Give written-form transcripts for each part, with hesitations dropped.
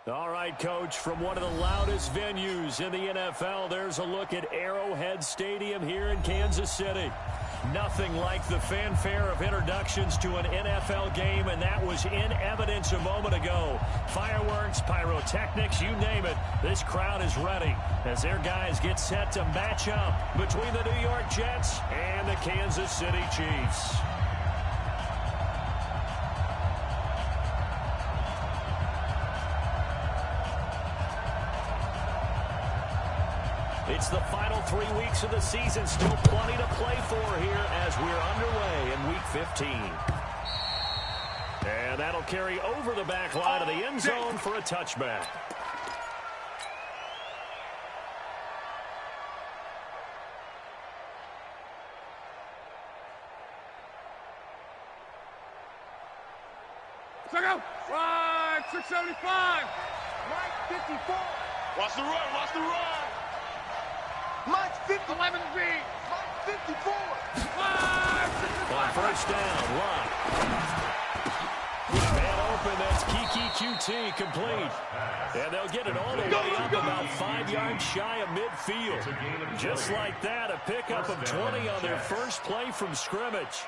All right, Coach, from one of the loudest venues in the NFL, there's a look at Arrowhead Stadium here in Kansas City. Nothing like the fanfare of introductions to an NFL game, and that was in evidence a moment ago. Fireworks, pyrotechnics, you name it, this crowd is ready as their guys get set to match up between the New York Jets and the Kansas City Chiefs. It's the final 3 weeks of the season. Still plenty to play for here as we're underway in Week 15. And that'll carry over the back line of the end zone for a touchback. Check out. Right, 675. Right, 54. Watch the run, watch the run. Mike 50. 11 feet. Mike 54. On first down, Locke. Man open, that's Kiki QT complete. And they'll get it all the way up about 5 yards shy of midfield. Just like that, a pickup of 20 on their first play from scrimmage.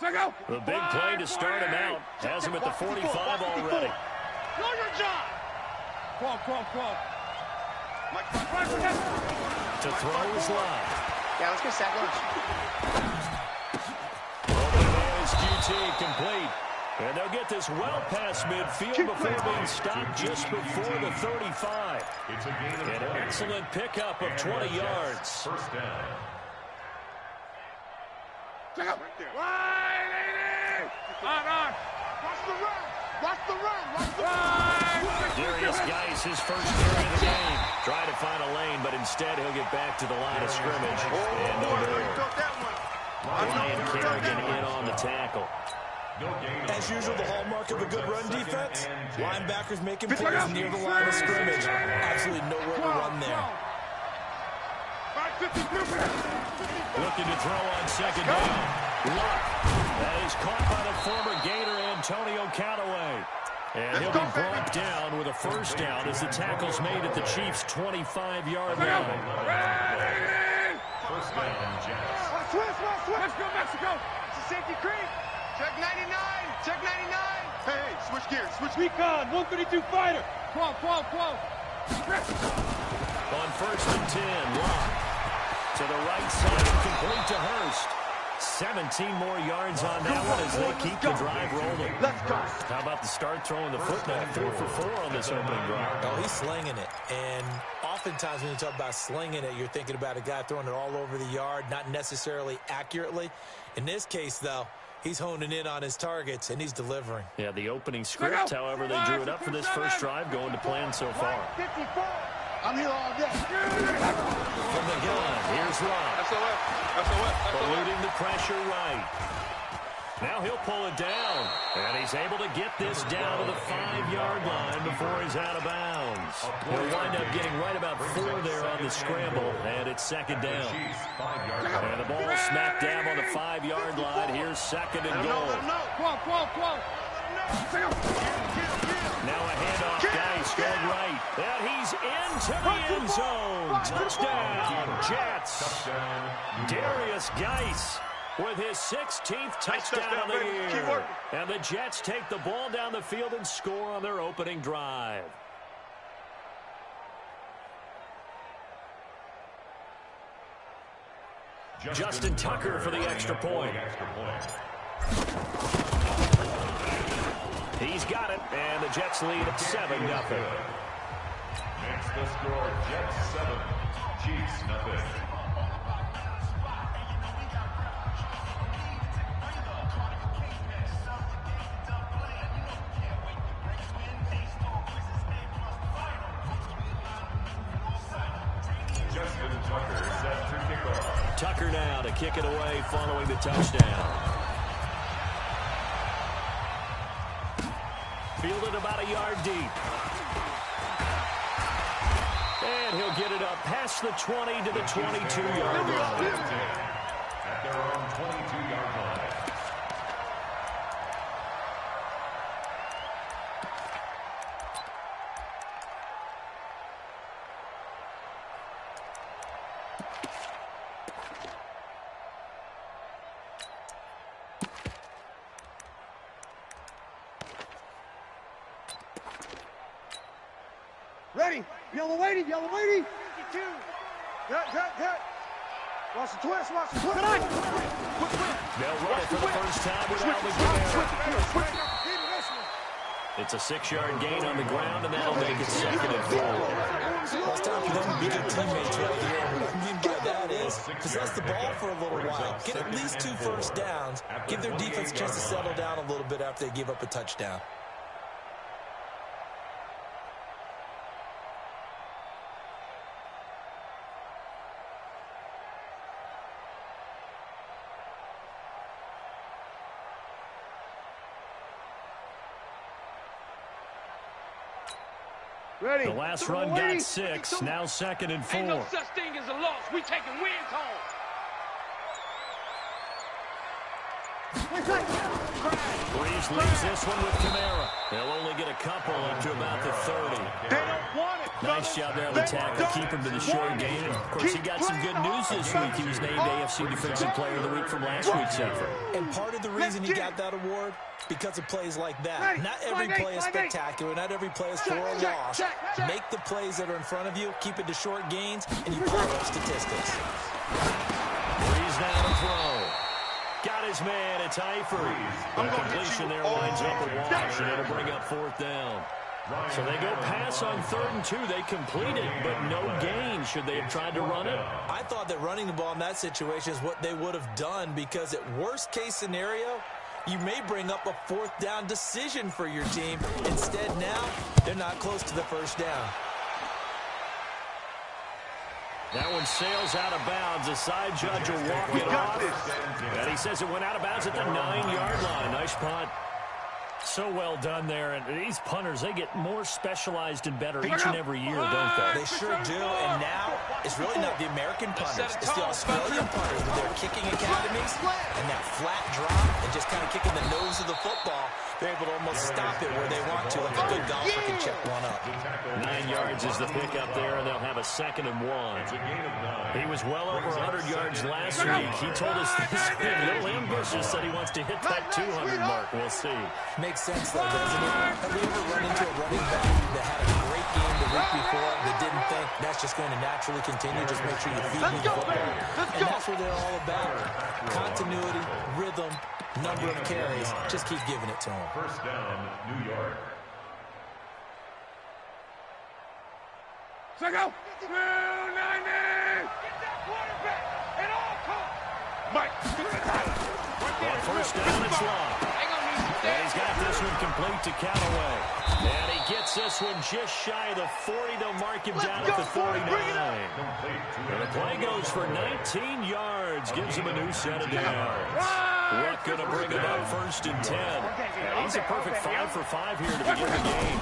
The big play to start him out. Has him at the 45 already. Know your job. Qual. To throw his line. Yeah, let's get sack lunch. Opening man is QT complete. And they'll get this well past midfield before being stopped just before the 35. An excellent pickup of 20 yards. First down. Check out. Right, 80. On. Watch the run. Watch the run. Darius Geis, his first carry of the game. Try to find a lane, but instead he'll get back to the line of scrimmage. And no there. Ryan Kerrigan in on the tackle. As usual, the hallmark of a good run defense, linebackers making plays near the line of scrimmage. Absolutely nowhere to run there. Looking to throw on second down. Luck. That is caught by the former Gator Antonio Callaway. And he'll be brought down with a first down as the tackle's made at the Chiefs' 25-yard line. First down, Jets. Let's go, Mexico. It's a safety creep. Check 99. Check 99. Hey, switch gears. Switch. Recon, 132 fighter. Qual. On first and 10, Locke. To the right side, complete to Hurst. 17 more yards on that one as they keep the drive rolling. Let's go. How about the start throwing the football? 4 for 4 on this opening drive. Oh, he's slinging it. And oftentimes when you talk about slinging it, you're thinking about a guy throwing it all over the yard, not necessarily accurately. In this case, though, he's honing in on his targets, and he's delivering. Yeah, the opening script, however, they drew it up for this first drive, going to plan so far. 54. I'm here all day. From the gun, here's Locke. SOS. Eluding the pressure right. Now he'll pull it down. And he's able to get this down to the 5-yard line before he's out of bounds. He'll wind up getting right about 4 there on the scramble, and it's second down. And the ball smack dab on the 5-yard line. Here's second and goal. Qual. Now a handoff, Geis going right. And he's into the end zone. Touchdown, Jets. Darius Geis with his 16th touchdown of the year. And the Jets take the ball down the field and score on their opening drive. Justin Tucker for the extra point. He's got it, and the Jets lead at 7-0. Next the score, Jets 7, Chiefs 0. Justin Tucker set to kick off. Tucker now to kick it away following the touchdown. Fielded about a yard deep. And he'll get it up past the 20 to the 22-yard line. At their own 22-yard line. Yellow lady, yellow lady. 52. Hit. Watch the twist, watch the twist. They'll run it for the first time with Alvin Kamara. It's a 6-yard gain on the ground, and that'll make it 2nd and 4. Well, it's time for them to be good teammates right here. What I mean by that is possess the ball for a little while, get at least 2 first downs, give their defense a chance to settle down a little bit after they give up a touchdown. Ready. The last run got 6, now 2nd and 4. Ain't no such thing as a loss. We taking wins home. Breeze leaves this one with Kamara. They'll only get a couple up to about the 30. They don't want it. Nice job there on the tackle. Keep him to the short gain. And of course, he got some good news this week. He was named AFC Defensive Player of the Week from last week's effort. And part of the reason he got that award, because of plays like that. Not every play is spectacular. Not every play is for a loss. Make the plays that are in front of you, keep it to short gains, and you pile up statistics. Breeze down to throw. Got his man. It's Eifert. The completion there winds up a wash, and it'll bring up 4th down. So they go pass on 3rd and 2. They complete it, but no gain. Should they have tried to run it? I thought that running the ball in that situation is what they would have done, because at worst case scenario, you may bring up a 4th down decision for your team. Instead, now, they're not close to the first down. That one sails out of bounds. The side judge will walk it off. And he says it went out of bounds at the 9-yard line. Nice punt. So well done there. And these punters, they get more specialized and better each and every year, don't they? They sure do. And now, it's really not the American punters. It's the Australian punters with their kicking academies and that flat drop and just kind of kicking the nose of the football. They're able to almost stop it where they want to, like a good golfer can check one up. 9 yards is the pickup there, and they'll have a 2nd and 1. He was well over 100 yards last week. He told us this week, a little ambitious, said he wants to hit that 200 mark. We'll see. Makes sense, though, doesn't it? Have we ever run into a running back that had a great game the week before that didn't think that's just going to naturally continue? Just make sure you feed me the football. And that's what they're all about. Continuity, rhythm, number of carries. Just keep giving it to them. First down, New York. So go. 290. Get that quarterback at all costs. Mike. On first down, it's Long. And he's got this one complete to Callaway. And he gets this one just shy of the 40. They'll mark him down at the 49. And the play goes for 19 yards. Gives him a new set of downs. Luck going to bring him up 1st and 10. And he's a perfect 5 for 5 here to begin the game.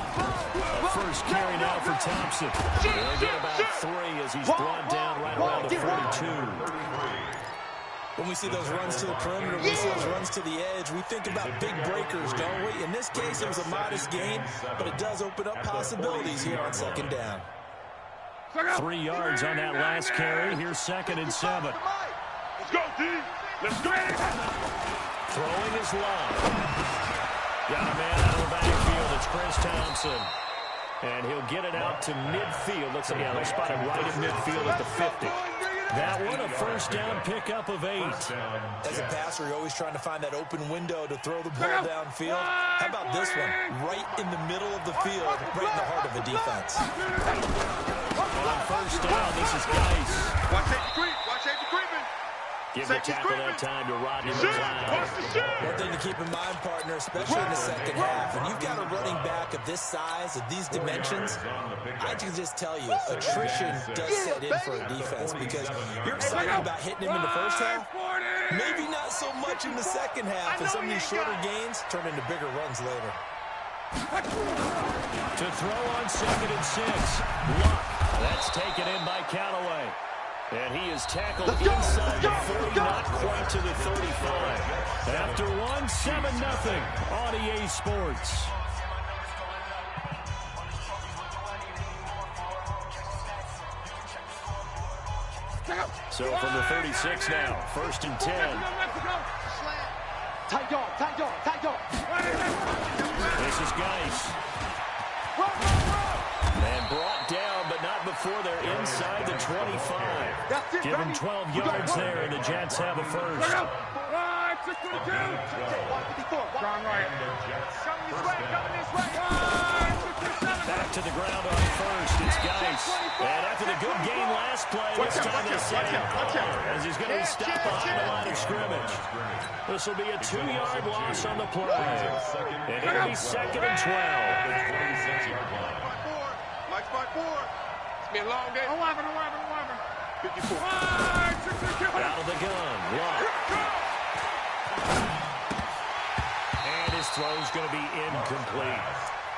A first carry now for Thompson. He'll get about 3 as he's brought down right around the 42. When we see those runs to the perimeter, we see those runs to the edge, we think about big breakers, don't we? In this case, it was a modest gain, but it does open up possibilities here on 2nd down. 3 yards on that last carry. Here's 2nd and 7. Let's go, D. Let's go. Throwing is Long. Got a man out of the backfield. It's Chris Thompson. And he'll get it out to midfield. Looks like, they're spotted right at midfield at the 50. That one, a first down pickup of 8. As a passer, you're always trying to find that open window to throw the ball downfield. How about this one? Right in the middle of the field, right in the heart of a defense. On first down, this is Geis. Watch safety creep. Watch safety creeping. Give the tackle that time to Rodney McLeod. One thing to keep in mind, partner, especially in the second half, when you've got a running back of this size, of these dimensions, I can just tell you, attrition does set in for a defense, because you're excited about hitting him in the first half, maybe not so much in the second half, and some of these shorter gains turn into bigger runs later. To throw on 2nd and 6. Luck. That's taken in by Callaway. And he is tackled inside the 40, not quite to the 35. After 1, 7-0 on EA Sports. So from the 36 now, 1st and 10. Tight dog, tight dog, tight dog. This is Geis. And brought down, but not before they're inside the 25. Give them 12 yards there, and the Jets have a first. Back to the ground on first. It's Geis. And after the good game last play, this time they say as he's going to stop behind the line of scrimmage. This will be a 2-yard loss on the play. And it'll be 2nd and 12. Mike's by 4. It's been a long day. 11. 54. Out of the gun. Lock. And his throw's going to be incomplete.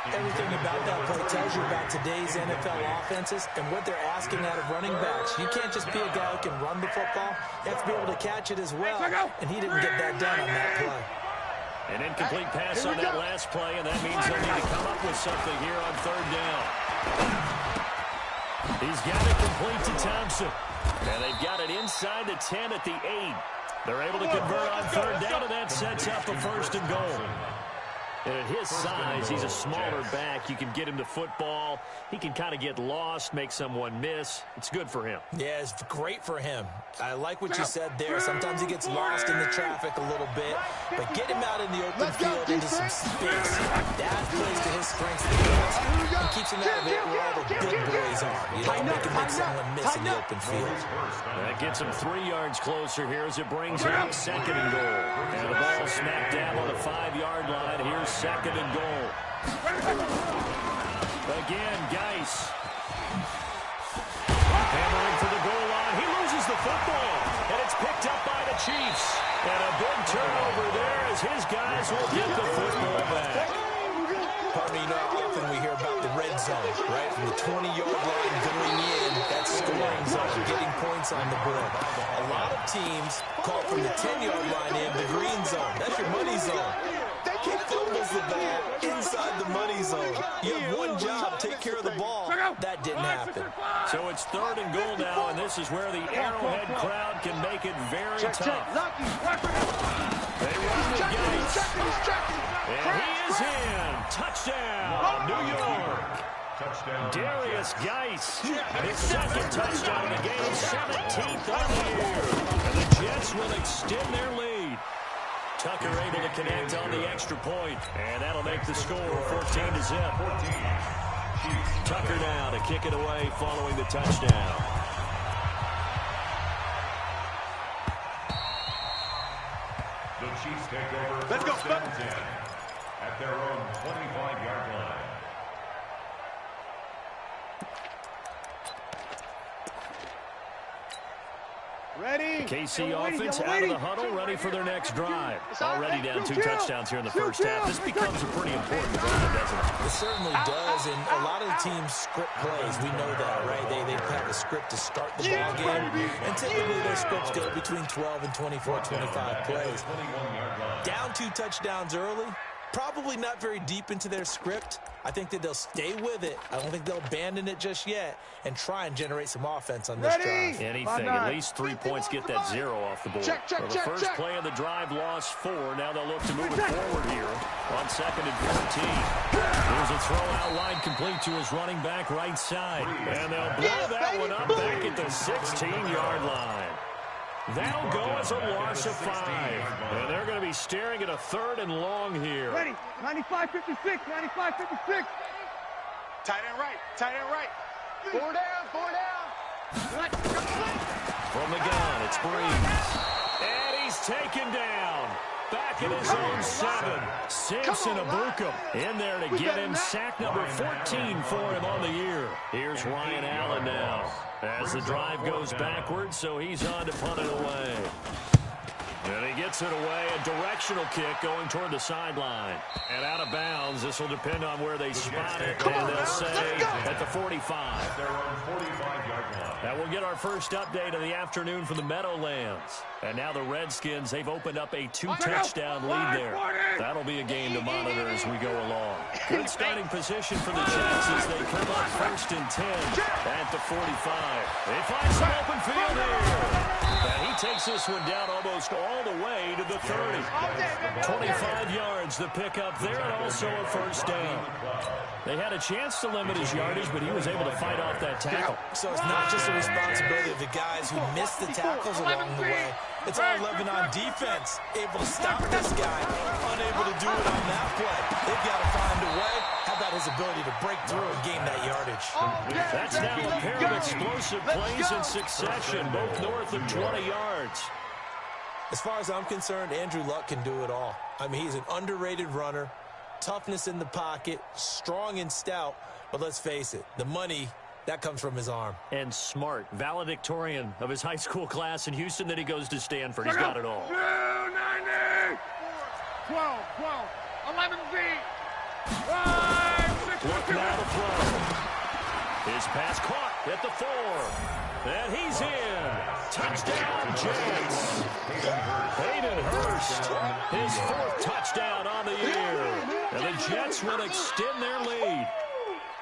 Everything about that play tells you about today's NFL offenses and what they're asking out of running backs. You can't just be a guy who can run the football. You have to be able to catch it as well, and he didn't get that done on that play. An incomplete pass on that last play, and that means they'll need to come up with something here on 3rd down. He's got it complete to Thompson, and they've got it inside the 10 at the 8. They're able to convert on 3rd down, and that sets up a 1st and goal. And at his size, he's a smaller back. You can get him to football. He can kind of get lost, make someone miss. It's good for him. Yeah, it's great for him. I like what you said there. Sometimes he gets lost in the traffic a little bit, but get him out in the open field into some space. That plays to his strengths the best. He keeps him out of it where all the big boys are. You don't make him make someone miss in the open field. That gets him 3 yards closer here as it brings up 2nd and goal. And the ball snapped down on the 5-yard line. Here's 2nd and goal. Again, Geis. Hammering for the goal line. He loses the football. And it's picked up by the Chiefs. And a big turnover there as his guys will get the football back. Pardon me, you know how often we hear about the red zone, right? From the 20-yard line going in, that's scoring zone, getting points on the board. A lot of teams call from the 10-yard line in the green zone. That's your money zone. He fumbles the ball inside the money zone. You have one job, take care of the ball. That didn't happen. So it's 3rd and goal now, and this is where the Arrowhead crowd can make it very tough. They run with Geis. And he is in. Touchdown, New York. Darius Geis. His 2nd touchdown in the game, 17th on the year. And the Jets will extend their lead. Tucker able to connect on the extra point, and that'll make the score 14-0. Tucker now to kick it away following the touchdown. The Chiefs take over. Let's go, Spud. At their own 25-yard line. Ready. KC offense out of the huddle, ready for their next drive. Already down 2 touchdowns here in the first half. This becomes a pretty important drive, doesn't it? It certainly does, and a lot of the teams script plays. We know that, right? They have a script to start the ball game, and typically their scripts go between 12 and 24, 25 plays. Down 2 touchdowns early, probably not very deep into their script. I think that they'll stay with it. I don't think they'll abandon it just yet and try and generate some offense on this drive. Anything, at least 3 points, get that 0 off the board. Check, the first play of the drive lost 4. Now they'll look to move it forward here on 2nd and 14. Here's a throw out wide complete to his running back right side. And they'll blow that one up back at the 16-yard line. That'll go as a loss of 5. And they're going to be staring at a 3rd and long here. Ready. 95-56. 95-56. Tight end right. 4 down. From the gun, it's Breeze. And he's taken down. Back in his own 7. Samson Abukum in there to get him sack number 14 for him on the year. Here's Ryan Allen now as the drive goes backwards, so he's on to punt it away. And he gets it away, a directional kick going toward the sideline. And out of bounds, this will depend on where they spot it, and they'll say at the 45. Their own 45-yard line. Now we'll get our first update of the afternoon from the Meadowlands. And now the Redskins, they've opened up a 2-touchdown lead there. That'll be a game to monitor as we go along. Good starting position for the Jets as they come up 1st and 10 at the 45. They find some open field here. And he takes this one down almost all the way to the 30. 25 yards the pickup there, and also a first down. They had a chance to limit his yardage, but he was able to fight off that tackle. So it's not just the responsibility of the guys who missed the tackles along the way. It's all Lebanon defense, able to stop this guy, unable to do it on that play. They've got to find a way. How about his ability to break through and gain that yardage? That's now a pair of explosive plays in succession, both north of 20 yards. As far as I'm concerned, Andrew Luck can do it all. I mean, he's an underrated runner, toughness in the pocket, strong and stout, but let's face it, the money, that comes from his arm. And smart, valedictorian of his high school class in Houston, then he goes to Stanford. He's got it all. 90. 12, 11 feet. 5, 6, Look now to throw. His pass caught at the 4. And he's in. Touchdown, Jets. Hayden Hurst, his 4th touchdown on the year. And the Jets will extend their lead.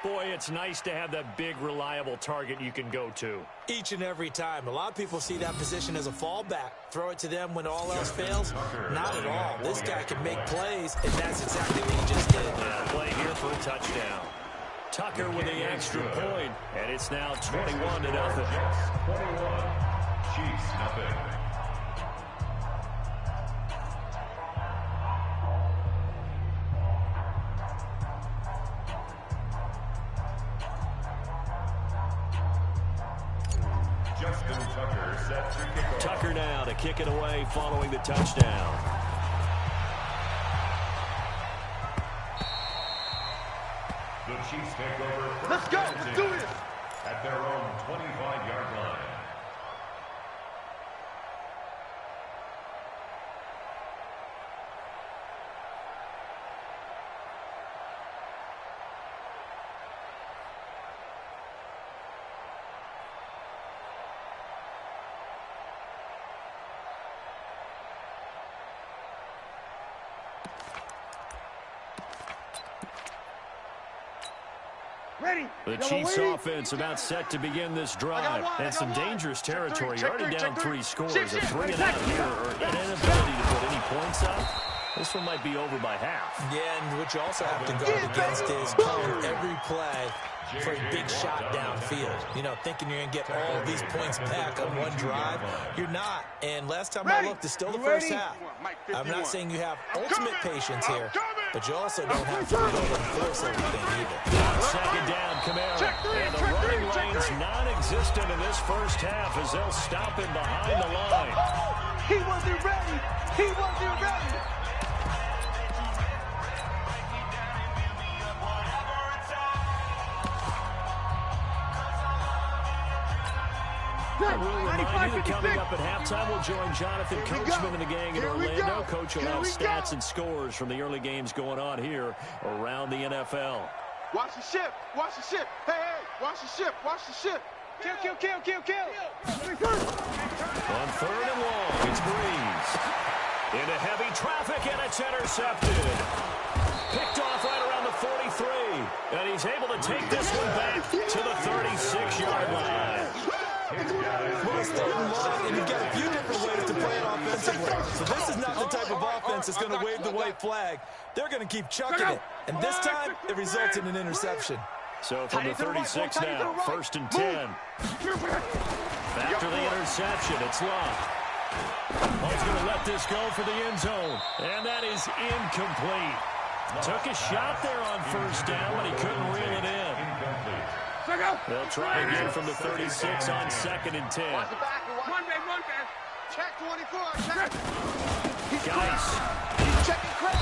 Boy, it's nice to have that big, reliable target you can go to. Each and every time. A lot of people see that position as a fallback. Throw it to them when all else fails. Not at all. This guy can make plays, and that's exactly what he just did. Yeah, play here for a touchdown. Tucker with the extra point, and it's now 21-0. 21, Chiefs nothing. Justin Tucker set to kick off. Tucker now to kick it away following the touchdown. The Chiefs take over first. Let's go. Let's do this. At their own 25-yard line. Ready. The Chiefs offense about set to begin this drive. And some dangerous territory. You're already down 3 scores. A 3 and out here, or an inability to put any points up. This one might be over by half. Yeah, and what you also have to guard against is calling every play for a big shot downfield. You know, thinking you're going to get all of these points back on one drive. You're not. And last time I looked, it's still the first half. I'm not saying you have ultimate patience here, but you also don't have to be able to force everything either. Second down, Kamara. And the running lane's non-existent in this first half as they'll stop him behind the line. He wasn't ready. He wasn't ready. I will remind you that coming up at halftime, we'll join Jonathan Coachman and the gang in Orlando. Coach will have stats and scores from the early games going on here around the NFL. Watch the ship. Watch the ship. Hey, hey. Watch the ship. Watch the ship. Kill, kill, kill, kill, kill. On 3rd and long, it's Breeze. Into heavy traffic, and it's intercepted. Picked off right around the 43. And he's able to take this one back to the 36-yard line. Well, it's 3rd and long, and you've got a few different ways to play it offensively. So this is not the type of offense that's going to wave the white flag. They're going to keep chucking it. And this time, it results in an interception. So from the 36 now, 1st and 10. After the interception, it's Love. He's going to let this go for the end zone. And that is incomplete. Took a shot there on 1st down, but he couldn't reel it in. They'll try again from the 36 on 2nd and 10. One back. Check 24. Check. Guys. He's checking Craig.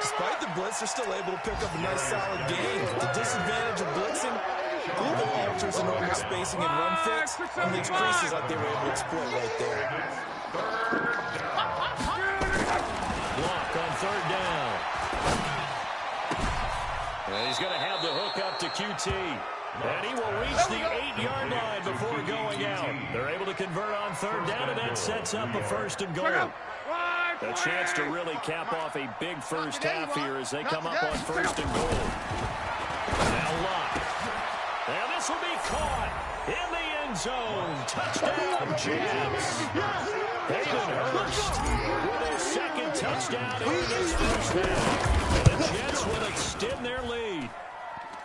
Despite the blitz, they're still able to pick up a nice solid gain. The disadvantage of blitzing, Google alters the normal spacing and run fix, and leaves creases like they were able to exploit right there. Block on 3rd down. And he's going to have the hook up to QT. And he will reach the 8-yard line before going out. They're able to convert on 3rd down, and that sets up a 1st and goal. A chance to really cap off a big first half here as they come up on 1st and goal. Now Luck. And this will be caught in the end end zone. Touchdown, Jets. Hayden Hurst with his second touchdown in this first half. And the Jets will extend their lead.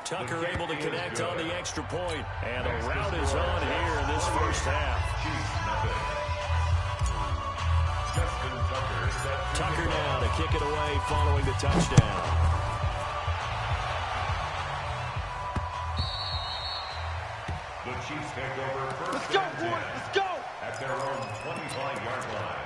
Tucker able to connect on the extra point. And the route is on here in this first half. Tucker now to kick it away following the touchdown. The Chiefs take over first. Let's go, boys. Let's go. At their own 25-yard line.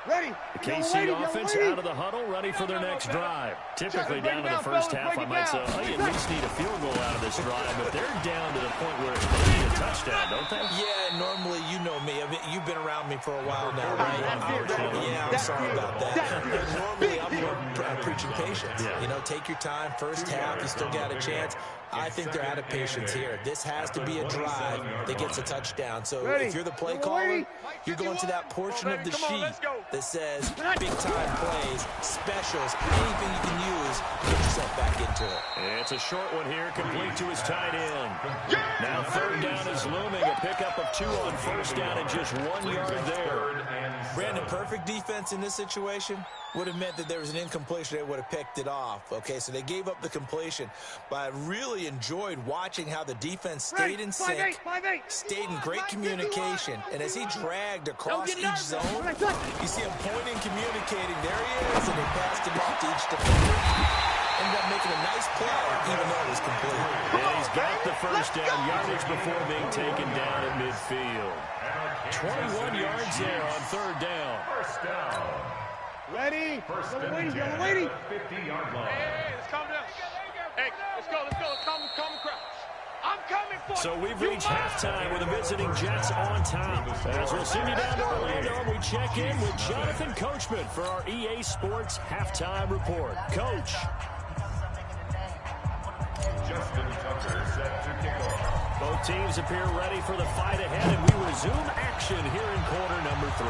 Ready. The KC offense out of the huddle, ready for their next drive. Typically down to the first half, I might say, oh, you at least need a field goal out of this drive, but they're down to the point where they need a touchdown, don't they? Yeah, normally, you know me. I mean, you've been around me for a while now, right? Yeah, I'm sorry about that. Normally, I'm more preaching patience. Yeah. You know, take your time. First half, you still got a chance. I think they're out of patience here. This has to be a drive that gets a touchdown. So if you're the play caller, you're going to that portion of the sheet that says big-time plays, specials, anything you can use to get yourself back into it. It's a short one here, complete to his tight end. Now third down is looming, a pickup of 2 on first down and just 1 yard there. Brandon, perfect defense in this situation would have meant that there was an incompletion. They would have picked it off. Okay, so they gave up the completion. But I really enjoyed watching how the defense stayed in sync, stayed in great communication. And as he dragged across each zone, you see him pointing, communicating. There he is, and they passed him off to each defender. Ended up making a nice play, even though it was complete. And he's got the first down yardage before being taken down at midfield. 21 yards there on third down. First down. Ready. First Yellow and lady. 10 Yellow lady. at the 50-yard line. Hey, let's calm down. Hey, let's go. Calm crowd. I'm coming for So you. we've reached halftime with the visiting Jets on top. As we'll send you down to Orlando, we check in with Jonathan Coachman for our EA Sports Halftime Report. Coach. Justin Tucker set to kick off. Both teams appear ready for the fight ahead, and we resume action here in quarter number 3.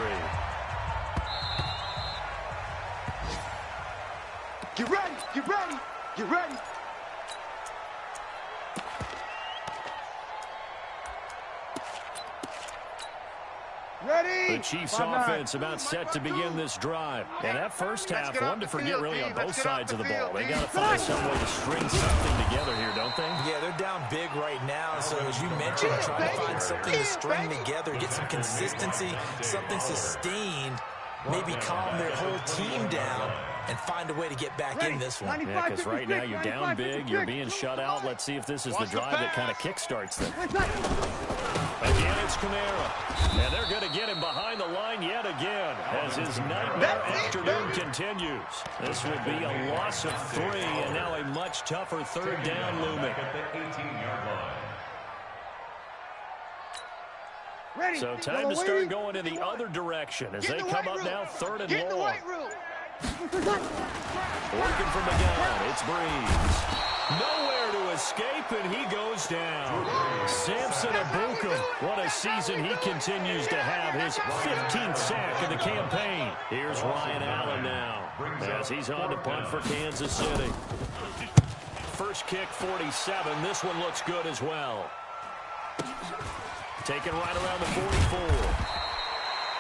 Get ready. Get ready. Get ready. Ready. The Chiefs 5-9. offense about set to begin this drive. And that first half, one to forget really on both sides of the ball. They got to find some way to string something together here, don't they? Yeah, they're down big right now. So as you mentioned, trying to find something to string together, get some consistency, something sustained, maybe calm their whole team down and find a way to get back in this one. Yeah, because right now you're down big, you're being shut out. Let's see if this is the drive that kind of kickstarts them. Again, it's Kamara. And they're going to get him behind the line yet again as his nightmare afternoon continues. This will be a loss of 3 and now a much tougher third down looming. At the 18-yard line. Ready. So time to start going in the other direction as they come up now third and long. Working from the gun, it's Breeze. Nowhere to escape, and he goes down. Samson Ebukam, what a season he continues to have. His 15th sack of the campaign. Here's Ryan Allen now as he's on to punt for Kansas City. First kick, 47. This one looks good as well. Taken right around the 44.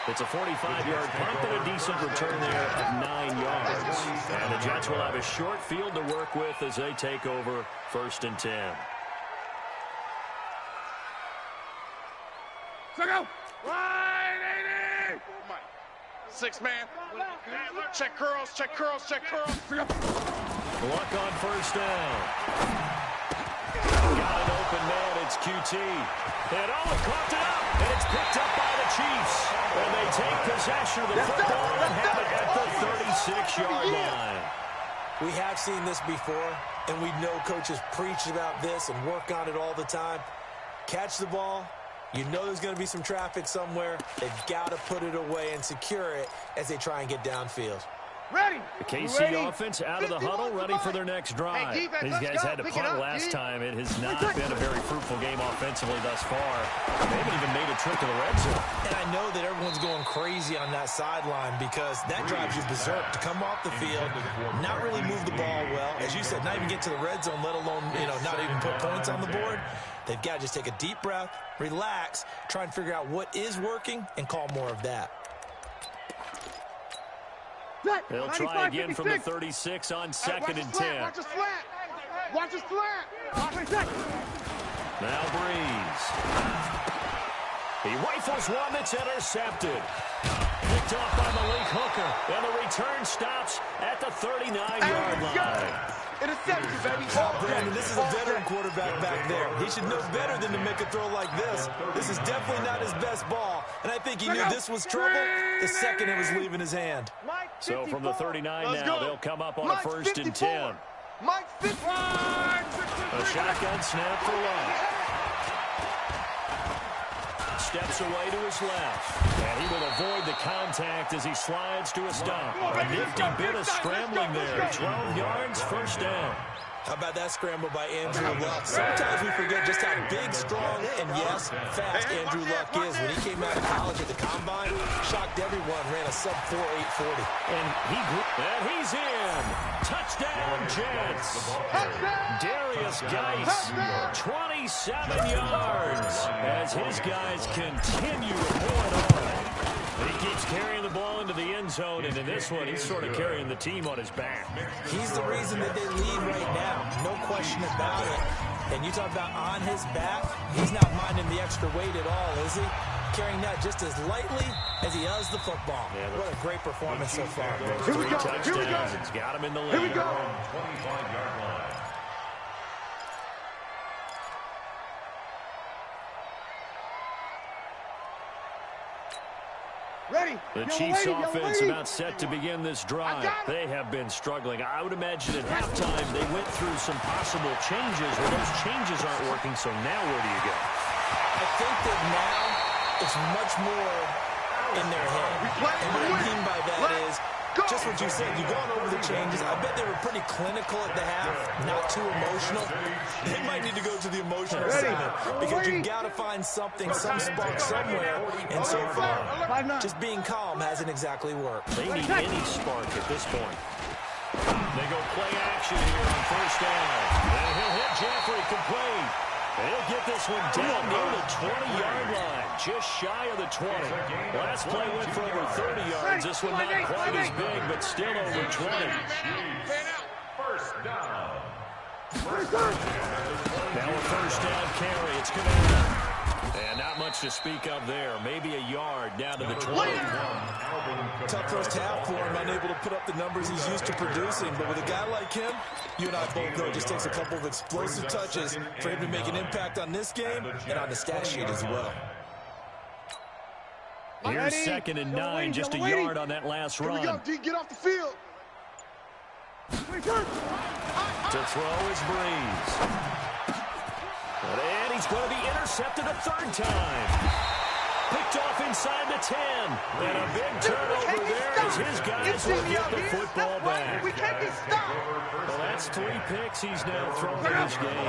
It's a 45-yard punt and a decent return there of 9 yards. And the Jets will have a short field to work with as they take over first and 10. So go. Right, 80. 6-man. Check curls. Luck on first down. Got an open man. It's QT. And Owen caught it up. And it's picked up by the Chiefs. And they take possession of the football and have it at the 36-yard line. We have seen this before, and we know coaches preach about this and work on it all the time. Catch the ball. You know there's going to be some traffic somewhere. They've got to put it away and secure it as they try and get downfield. Ready. The KC offense out of the huddle, ready for their next drive. These guys had to punt last time. It has not been a very fruitful game offensively thus far. They haven't even made a trip to the red zone. And I know that everyone's going crazy on that sideline because that drives you berserk to come off the field, not really move the ball well. As you said, not even get to the red zone, let alone, not even put points on the board. They've got to just take a deep breath, relax, try and figure out what is working, and call more of that. They'll try again from the 36 on 2nd and 10. Watch a slant. Watch a slant. Now Breeze. He rifles one that's intercepted. Picked off by Malik Hooker. And the return stops at the 39-yard line. Interception, baby. Brandon, this is a veteran quarterback back there. He should know better than to make a throw like this. This is definitely not his best ball. And I think he knew this was trouble the second it was leaving his hand. So from the 39 now, they'll come up on a 1st and 10. Mike 51. A shotgun snap for Love. Steps away to his left. And he will avoid the contact as he slides to a stop. A nifty bit of scrambling there. 12 yards, 1st down. How about that scramble by Andrew Luck? Sometimes we forget just how big, strong, and, yes, fast Andrew Luck is. When he came out of college at the Combine, shocked everyone, ran a sub-4.8 40. And he's in. Touchdown, Jets. Darius Geis, 27 yards as his guys continue to pull it on. He keeps carrying the ball into the end zone, and in this one, he's sort of carrying the team on his back. He's the reason that they lead right now, no question about it. And you talk about on his back, he's not minding the extra weight at all, is he? Carrying that just as lightly as he does the football. Yeah, what a great performance so far. Here we go. Touchdowns. It's got him in the lead. Here we go. 25-yard line. Ready. The Chiefs offense about set to begin this drive. They have been struggling. I would imagine at halftime they went through some possible changes where those changes aren't working, so now where do you go? I think that now it's much more in their head. And what I mean by that is just what you said. You've gone over the changes. I bet they were pretty clinical at the half, not too emotional. They might need to go to the emotional segment because you've got to find something, some spark somewhere. And so far, just being calm hasn't exactly worked. They need any spark at this point. They go play action here on 1st down. And he'll hit Jeffrey complete. They'll get this one down near the 20-yard line, just shy of the 20. Last play went for over 30 yards. This one not quite as big, but still over 20. First down. Now a 1st down carry. It's Kamara. And not much to speak of there. Maybe a yard down to the 20. Tough first half for him, unable to put up the numbers he's used to producing. But with a guy like him, you and I both know it just takes a couple of explosive touches for him to make an impact on this game and on the stat sheet as well. Here's 2nd and 9, just a yard on that last run. Here we go, D, get off the field. To throw is Breeze. And he's going to be intercepted a 3rd time. Picked off inside the 10. And a big turnover there as his guys will get the football back. We can't be stopped. Well, that's 3 picks he's now thrown in this game.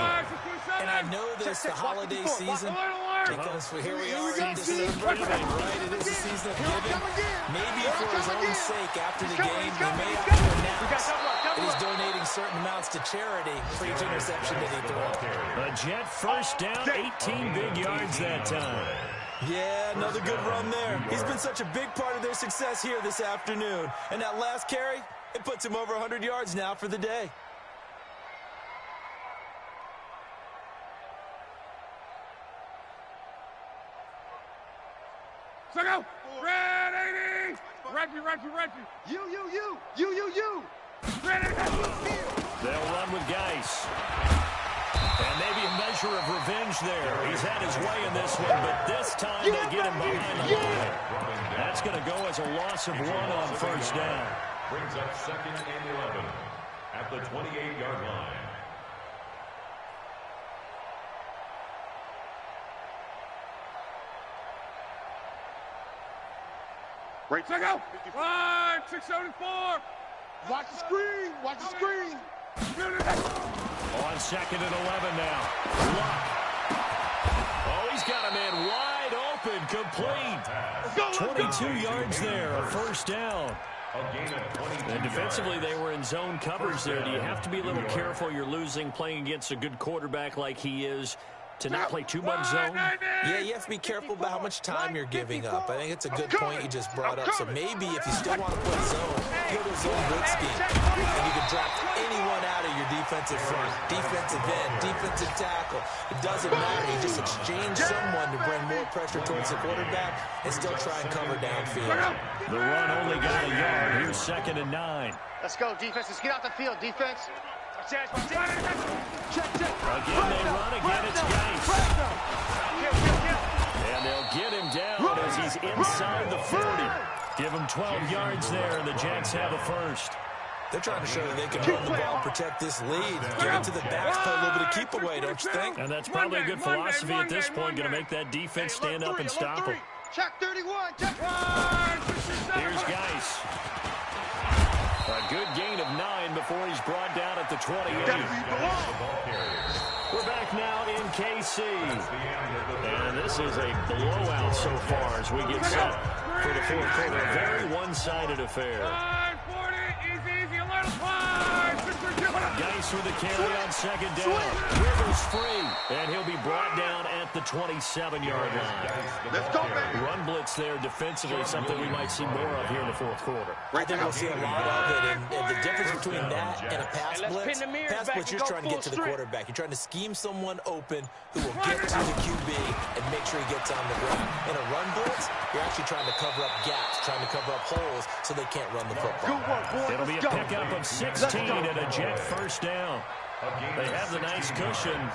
And I know this, the holiday season, because here we are in December, right? It is the season of giving. Maybe for his own sake, after the game, he may have to announce that he's donating certain amounts to charity for each interception that he throws. A Jet 1st down, 18 big yards that time. Yeah, another good run there. He's been such a big part of their success here this afternoon. And that last carry, it puts him over 100 yards now for the day. So go. Ready. Reggie. You. Ready. They'll run with Geis. And maybe a measure of revenge there. He's had his way in this one, but this time they get him behind the line. That's going to go as a loss of 1 on 1st down. Brings up 2nd and 11 at the 28-yard line. Right, so go. 674. Watch the screen. On 2nd and 11 now. Luck. Oh, he's got a man wide open, complete. 22 yards there, a 1st down. And defensively, they were in zone coverage there. Do you have to be a little careful? You're losing, playing against a good quarterback like he is. to not play too much zone? Yeah, you have to be careful about how much time you're giving up. I think it's a good point you just brought up. So maybe if you still want to play zone, go to a zone blitz scheme. And you can drop anyone out of your defensive front, defensive end, defensive tackle. It doesn't matter. You just exchange someone to bring more pressure towards the quarterback and still try and cover downfield. The run only got a yard. Here's 2nd and 9. Let's go, defense. Let's get out the field, defense. Check. Again, they run. Again, it's Geis. And they'll get him down as he's inside the 40. Give him 12 yards there, and the Jets have a first. They're trying to show that they can run the ball, protect this lead, get it to the backs, play a little bit of keep away, don't you think? And that's probably a good philosophy at this point, going to make that defense stand up and stop him. Check 31. Check. Here's Geis. A good gain of 9 before he's brought down at the 28. We're back now in KC. And this is a blowout so far as we get set for the fourth quarter. A very one-sided affair. Geis with the carry on 2nd down. Rivers free, and he'll be brought down at the 27-yard line. Let's go, baby. Run blitz there defensively, something we might see more of here in the fourth quarter. I think we'll see a lot of it, and the difference between that and a pass blitz, you're trying to get to the quarterback. You're trying to scheme someone open who will get to the QB and make sure he gets on the ground. In a run blitz, you're actually trying to cover up gaps, trying to cover up holes so they can't run the football. It'll be a pickup of 16 and a Jet first down. They have the nice cushion.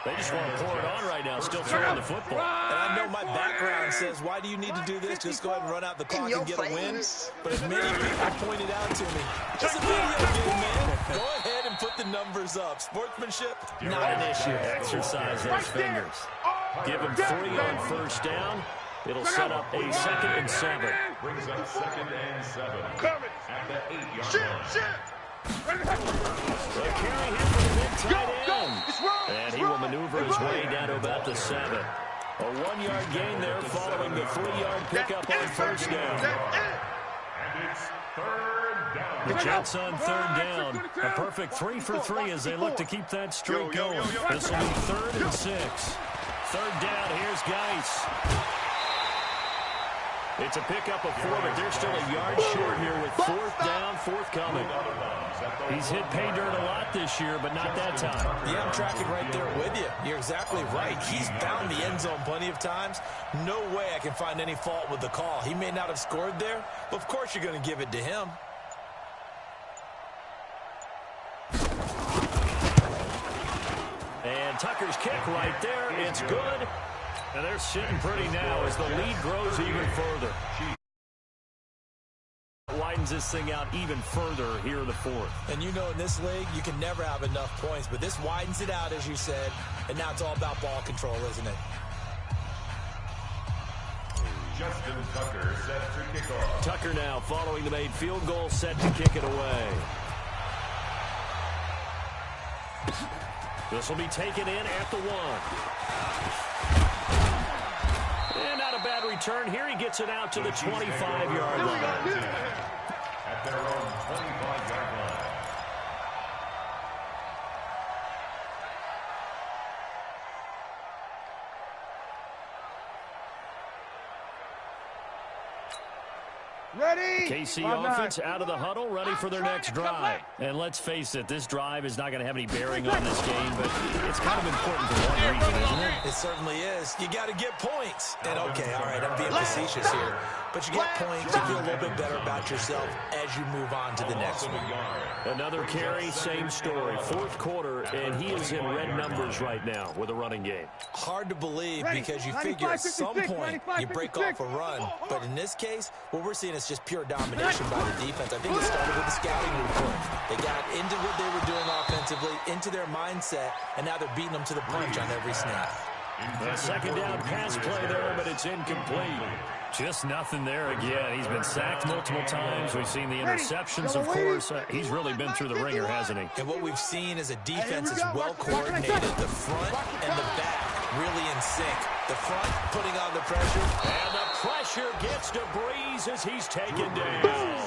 They just want to pour it on right now, still throwing the football. And I know my background says, why do you need to do this? Just go ahead and run out the clock and get a win. But as many people pointed out to me, it's a video game, man. Go ahead and put the numbers up. Sportsmanship, not an issue. Exercise those fingers. Give him 3 on first down. It'll set up a 2nd and 7. Brings up 2nd and 7 at the 8-yard line. The carry here for the big tight end. And he will maneuver his way down to about the 7. A 1-yard gain there following the 3-yard pickup on first down. And it's 3rd down. The Jets on 3rd down. A perfect 3 for 3 as they look to keep that streak going. This will be 3rd and 6. 3rd down, here's Geis. It's a pickup of 4, but they're still a yard short here with 4th down, forthcoming. He's hit pay dirt a lot this year, but not that time. Yeah, I'm tracking right there with you. You're exactly right. He's found the end zone plenty of times. No way I can find any fault with the call. He may not have scored there, but of course you're going to give it to him. And Tucker's kick right there. It's good. And they're sitting pretty now as the lead grows even further. Widens this thing out even further here in the 4th. And you know in this league, you can never have enough points, but this widens it out, as you said, and now it's all about ball control, isn't it? Justin Tucker set to kick off. Tucker now following the made field goal, set to kick it away. This will be taken in at the 1. And not a bad return. Here he gets it out to the 25-yard line. At their own 25-yard line. Ready? KC offense out of the huddle, ready for their next drive. And let's face it, this drive is not going to have any bearing on this game, but it's kind of important for one reason, isn't it? It certainly is. You got to get points. And okay, all right, I'm being facetious here. But you get points, you feel a little bit better about yourself as you move on to the next one. Another carry, same story. 4th quarter, and he is in red numbers right now with a running game. Hard to believe because you figure at some point you break off a run. But in this case, what we're seeing is just pure domination by the defense. I think it started with the scouting report. They got into what they were doing offensively, into their mindset, and now they're beating them to the punch on every snap. A 2nd down pass play there, but it's incomplete. Just nothing there again. He's been sacked multiple times. We've seen the interceptions, of course. He's really been through the ringer, hasn't he? And what we've seen is a defense is well coordinated. The front and the back really in sync. The front putting on the pressure. And the pressure gets to Breeze as he's taken down.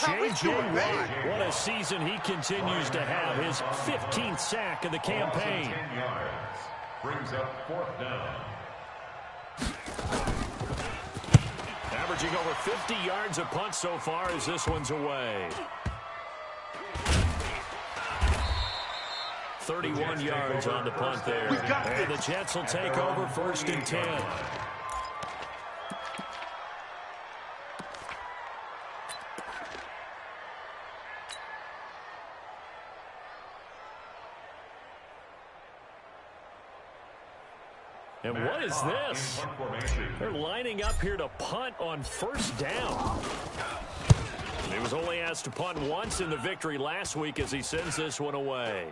J.J. Watt, what a season he continues to have. His 15th sack of the campaign. brings up 4th down. Averaging over 50 yards a punt so far as this one's away. 31 yards on the punt there. And the Jets will take over 1st and 10. And what is this? They're lining up here to punt on 1st down. He was only asked to punt once in the victory last week as he sends this one away.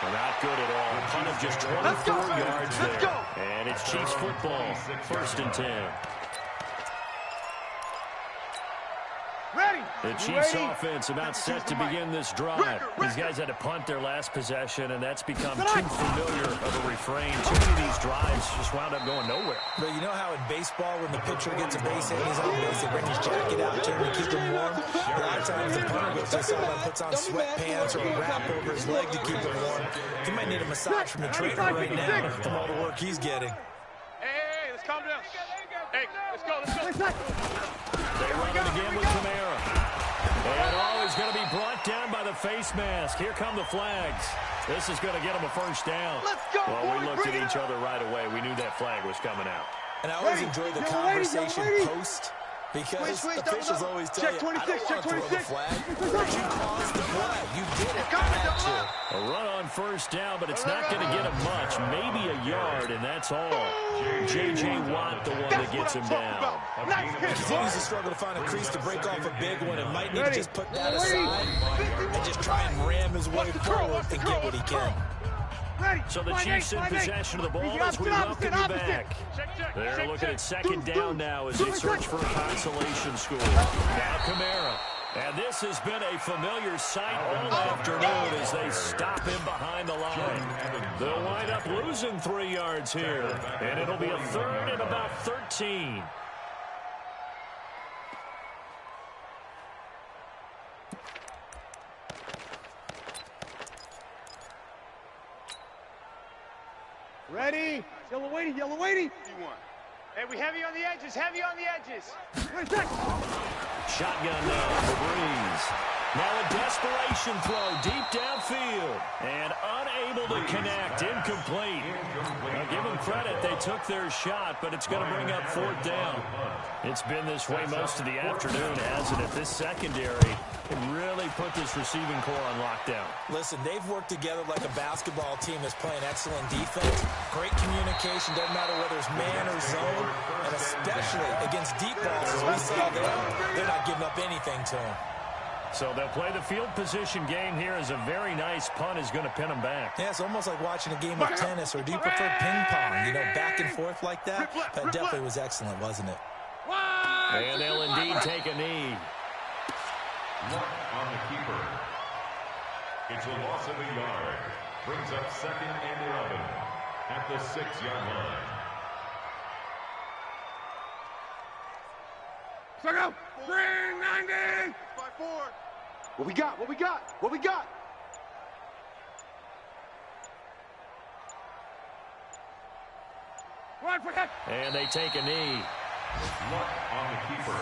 Well, not good at all. Punt of just 24 yards there. And it's Chiefs football. 1st and 10. The Chiefs offense about set to begin this drive. These guys had to punt their last possession, and that's become too familiar of a refrain. Too many of these drives just wound up going nowhere. But you know how in baseball, when the pitcher gets a base hit and he's on base, they bring his jacket out to him to keep him warm? A lot of times the punter goes to side and puts on sweatpants or a wrap over his leg to keep him warm. He might need a massage from the trainer right now from all the work he's getting. Hey, let's calm down. Hey, let's go. They run it again with Kamara. And he's going to be brought down by the face mask. Here come the flags. This is going to get him a 1st down. Let's go, well, we looked at each other right away. We knew that flag was coming out. And I always enjoy the conversation post because officials always tell you, I don't want to throw the flag, but you caused the play. You did it. I had to. A run on 1st down, but it's not going to get him much. Maybe a yard, and that's all. J.J. Watt, the one that gets him down. He continues to struggle to find a crease to break off a big one and might need to just put that aside and just try and ram his way forward and get what he can. So the Chiefs in possession of the ball as we welcome you back. They're looking at 2nd down now as they search for a consolation score. Now Kamara. And this has been a familiar sight all afternoon as they stop him behind the line. They'll wind up losing 3 yards here. And it'll be a 3rd and about 13. Ready? Yellow weighty, yellow weighty. Hey, we heavy on the edges, Wait a sec. Shotgun now for Breeze. Now a desperation throw deep downfield. And unable to connect. Incomplete. Now give them credit. They took their shot, but it's going to bring up 4th down. It's been this way most of the afternoon, hasn't it? This secondary can really put this receiving core on lockdown. Listen, they've worked together like a basketball team that's playing excellent defense. Great communication, doesn't matter whether it's man or zone, and especially against deep balls, as we saw there, they're not giving up anything to them. So they'll play the field position game here as a very nice punt is going to pin them back. Yeah, it's almost like watching a game of tennis, or do you prefer ping pong? You know, back and forth like that? That definitely was excellent, wasn't it? And they'll indeed take a knee. Luck on the keeper. It's a loss of a yard. Brings up 2nd and 11 at the 6-yard line. Suck out. Bring 90. 5-4. What we got? What we got? What we got? Run for that. And they take a knee. Luck on the keeper.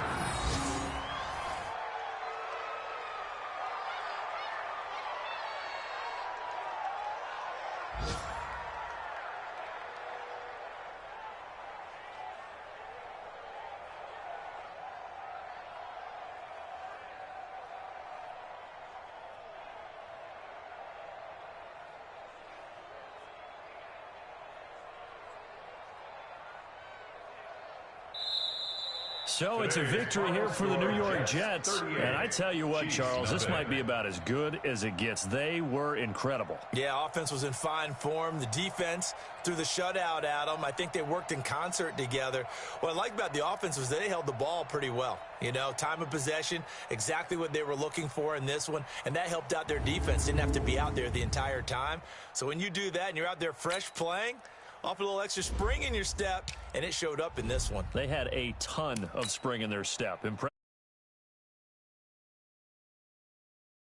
So it's a victory here for the New York Jets. And I tell you what, Charles, this might be about as good as it gets. They were incredible. Yeah, offense was in fine form. The defense threw the shutout at them. I think they worked in concert together. What I like about the offense was they held the ball pretty well. You know, time of possession, exactly what they were looking for in this one. And that helped out their defense. Didn't have to be out there the entire time. So when you do that and you're out there fresh playing, off a little extra spring in your step, and it showed up in this one. They had a ton of spring in their step.